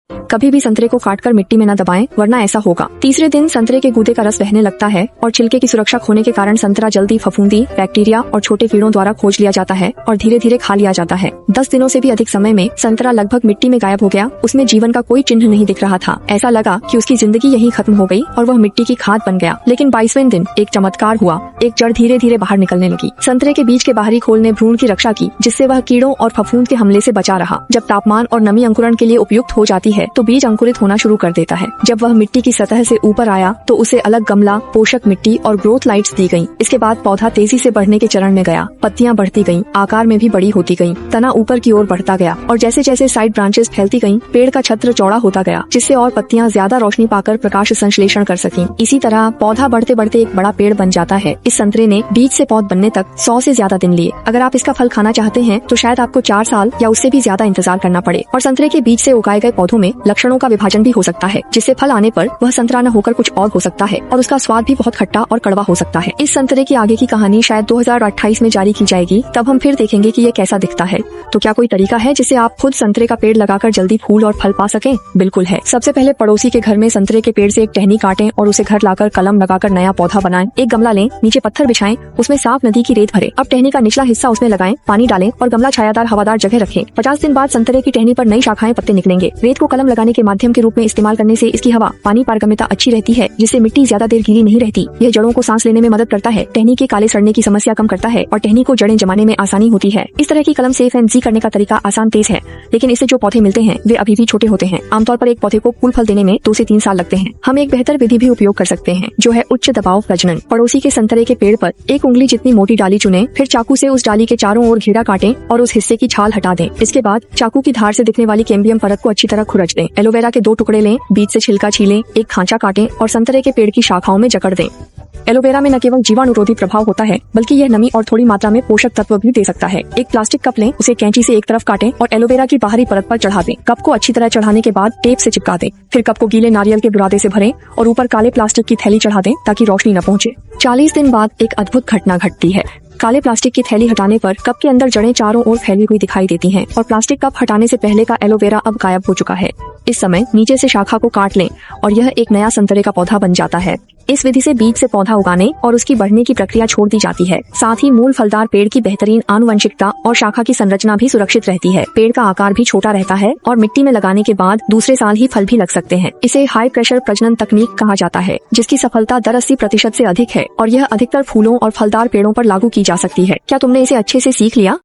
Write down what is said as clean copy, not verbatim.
कभी भी संतरे को काटकर मिट्टी में न दबाएं, वरना ऐसा होगा। तीसरे दिन संतरे के गूदे का रस बहने लगता है और छिलके की सुरक्षा खोने के कारण संतरा जल्दी फफूंदी, बैक्टीरिया और छोटे कीड़ों द्वारा खोज लिया जाता है और धीरे धीरे खा लिया जाता है। 10 दिनों से भी अधिक समय में संतरा लगभग मिट्टी में गायब हो गया। उसमें जीवन का कोई चिन्ह नहीं दिख रहा था। ऐसा लगा कि उसकी जिंदगी यहीं खत्म हो गई और वह मिट्टी की खाद बन गया। लेकिन 22वें दिन एक चमत्कार हुआ। एक जड़ धीरे धीरे बाहर निकलने लगी। संतरे के बीज के बाहरी खोल ने भ्रूण की रक्षा की, जिससे वह कीड़ों और फफूंद के हमले से बचा रहा। जब तापमान और नमी अंकुरण के लिए उपयुक्त हो जाती है तो बीज अंकुरित होना शुरू कर देता है। जब वह मिट्टी की सतह से ऊपर आया तो उसे अलग गमला, पोषक मिट्टी और ग्रोथ लाइट्स दी गयी। इसके बाद पौधा तेजी से बढ़ने के चरण में गया। पत्तियां बढ़ती गईं, आकार में भी बड़ी होती गईं, तना ऊपर की ओर बढ़ता गया और जैसे जैसे साइड ब्रांचेस फैलती गईं, पेड़ का छत्र चौड़ा होता गया, जिससे और पत्तियां ज्यादा रोशनी पाकर प्रकाश संश्लेषण कर सकें। इसी तरह पौधा बढ़ते बढ़ते एक बड़ा पेड़ बन जाता है। इस संतरे ने बीज से पौध बनने तक 100 से ज्यादा दिन लिए। अगर आप इसका फल खाना चाहते हैं तो शायद आपको 4 साल या उससे भी ज्यादा इंतजार करना पड़े। और संतरे के बीज से उगाए गए पौधों में लक्षणों का विभाजन भी हो सकता है, जिससे फल आने पर वह संतरा न होकर कुछ और हो सकता है और उसका स्वाद भी बहुत खट्टा और कड़वा हो सकता है। इस संतरे की आगे की कहानी शायद 2028 में जारी की जाएगी। तब हम फिर देखेंगे कि ये कैसा दिखता है। तो क्या कोई तरीका है जिससे आप खुद संतरे का पेड़ लगाकर जल्दी फूल और फल पा सकें? बिल्कुल है। सबसे पहले पड़ोसी के घर में संतरे के पेड़ से एक टहनी काटें और उसे घर लाकर कलम लगाकर नया पौधा बनाएं। एक गमला लें, नीचे पत्थर बिछाएं, उसमें साफ नदी की रेत भरें। अब टहनी का निचला हिस्सा उसमें लगाएं, पानी डालें और गमला छायादार हवादार जगह रखें। 50 दिन बाद संतरे की टहनी पर नई शाखाएं पत्ते निकलेंगे। रेत को कलम लगाने के माध्यम के रूप में इस्तेमाल करने से इसकी हवा पानी पारगम्यता अच्छी रहती है, जिससे मिट्टी ज्यादा देर गीली नहीं रहती। यह जड़ों को सांस लेने में मदद करता है, टहनी के काले सड़ने की समस्या कम करता है और टहनी को जड़ें जमाने में आसानी होती है। इस तरह की कलम से FMC करने का तरीका आसान तेज है, लेकिन इससे जो पौधे मिलते हैं वे अभी भी छोटे होते हैं। आमतौर पर एक पौधे को फूल फल देने में 2 से 3 साल लगते हैं। हम एक बेहतर विधि भी उपयोग कर सकते हैं, जो है उच्च दबाव प्रजनन। पड़ोसी के संतरे के पेड़ पर 1 उंगली जितनी मोटी डाली चुनें, फिर चाकू से उस डाली के चारों ओर घेरा काटें और उस हिस्से की छाल हटा दें। इसके बाद चाकू की धार से दिखने वाली कैम्बियम परत को अच्छी तरह खुरच दें। एलोवेरा के 2 टुकड़े लें, बीज से छिलका छीलें, एक खांचा काटें और संतरे के पेड़ की शाखाओं में जकड़ दें। एलोवेरा में न केवल जीवाणुरोधी प्रभाव होता है, बल्कि यह नमी और थोड़ी मात्रा में पोषक तत्व भी दे सकता है। एक प्लास्टिक कप लें, उसे कैंची से एक तरफ काटें और एलोवेरा की बाहरी परत पर चढ़ा दें। कप को अच्छी तरह चढ़ाने के बाद टेप से चिपका दें। फिर कप को गीले नारियल के बुरादे से भरें और ऊपर काले प्लास्टिक की थैली चढ़ा दें ताकि रोशनी न पहुंचे। 40 दिन बाद एक अद्भुत घटना घटती है। काले प्लास्टिक की थैली हटाने पर कप के अंदर जड़ें चारों ओर फैली हुई दिखाई देती हैं और प्लास्टिक कप हटाने से पहले का एलोवेरा अब गायब हो चुका है। इस समय नीचे से शाखा को काट लें और यह एक नया संतरे का पौधा बन जाता है। इस विधि से बीज से पौधा उगाने और उसकी बढ़ने की प्रक्रिया छोड़ दी जाती है। साथ ही मूल फलदार पेड़ की बेहतरीन आनुवंशिकता और शाखा की संरचना भी सुरक्षित रहती है। पेड़ का आकार भी छोटा रहता है और मिट्टी में लगाने के बाद दूसरे साल ही फल भी लग सकते हैं। इसे हाई प्रेशर प्रजनन तकनीक कहा जाता है, जिसकी सफलता दर 80% से अधिक है और यह अधिकतर फूलों और फलदार पेड़ों पर लागू की जा सकती है। क्या तुमने इसे अच्छे से सीख लिया?